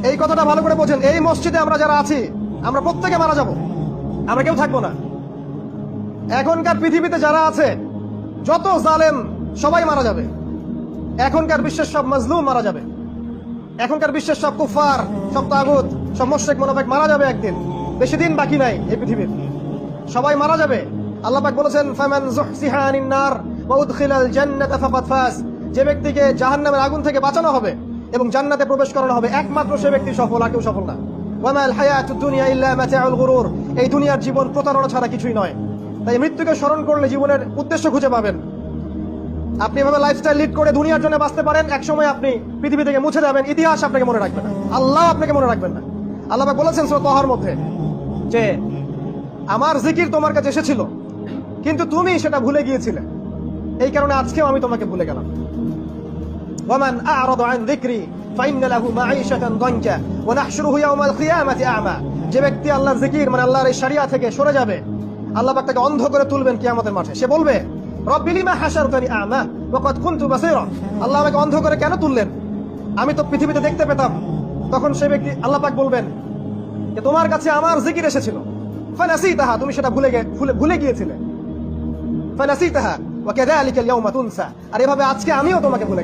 এই কথাটা ভালো করে বোঝেন। এই মসজিদে আমরা যারা আছি, আমরা প্রত্যেকে মারা যাব, আমরা কেউ থাকবো না। এখনকার পৃথিবীতে যারা আছে, যত জালেম সবাই মারা যাবে। এখনকার বিশ্বের সব মাজলুম মারা যাবে। এখনকার বিশ্বের সব কুফার, সব তাগুত, সব মুশরিক মুনাফিক মারা যাবে একদিন। বেশি দিন বাকি নাই এই পৃথিবীর, সবাই মারা যাবে। আল্লাহ পাক বলেছেন, ফামান যুহসিহা আনিন নার ওয়া উদখিলাল জান্নাতা ফাকাদ ফাজ। যে ব্যক্তিকে জাহান্নামের আগুন থেকে বাঁচানো হবে এবং জান্নাতে প্রবেশ করানো হবে, একমাত্র সে ব্যক্তি সফল, আর কেউ সফল না। ওয়া মাল হায়াতুদ দুনিয়া ইল্লা মাতাউল গুরুর। এই দুনিয়ার জীবন প্রতারণা ছাড়া কিছুই নয়। তাই মৃত্যুকে স্মরণ করলে জীবনের উদ্দেশ্য খুঁজে পাবেন। আপনি এভাবে লাইফস্টাইল লিড করে দুনিয়ার জন্য বাঁচতে পারেন, একসময় আপনি পৃথিবী থেকে মুছে যাবেন, ইতিহাস আপনাকে মনে রাখবে না, আল্লাহ আপনাকে মনে রাখবেন না। আল্লাহ পাক বলেছেন সূরা তাহার মধ্যে যে আমার জিকির তোমার কাছে এসেছিল, কিন্তু তুমি সেটা ভুলে গিয়েছিলে, এই কারণে আজকেও আমি তোমাকে ভুলে গেলাম। ওয়ামান আ'রাদা আন যিকরি ফাইন্না লাহু মাঈশাতান দানকা ওয়া নাহশুরুহু ইয়াওমাল কিয়ামাতি আ'মা। যে ব্যক্তি আল্লাহর জিকির মানে আল্লাহর এই শরিয়া থেকে সরে যাবে, আল্লাহ পাক তাকে অন্ধ করে তুলবেন কিয়ামতের মাঠে। সে বলবে, রব্বি লিমা হাশারতানি আ'মা ওয়া ক্বাদ কুনতু বাসীরা। আল্লাহ আমাকে অন্ধ করে কেন তুললেন, আমি তো পৃথিবীতে দেখতে পেতাম। তখন সে ব্যক্তি, আল্লাহ পাক বলবেন যে তোমার কাছে আমার জিকির এসেছিল, ফানাসিতাহা, তুমি সেটা ভুলে গিয়েছিলে। ফানাসিতাহা ওয়া কাযালিকা আল-ইয়াওমা তুনসা। আর এভাবে আজকে আমিও তোমাকে ভুলে গেলাম।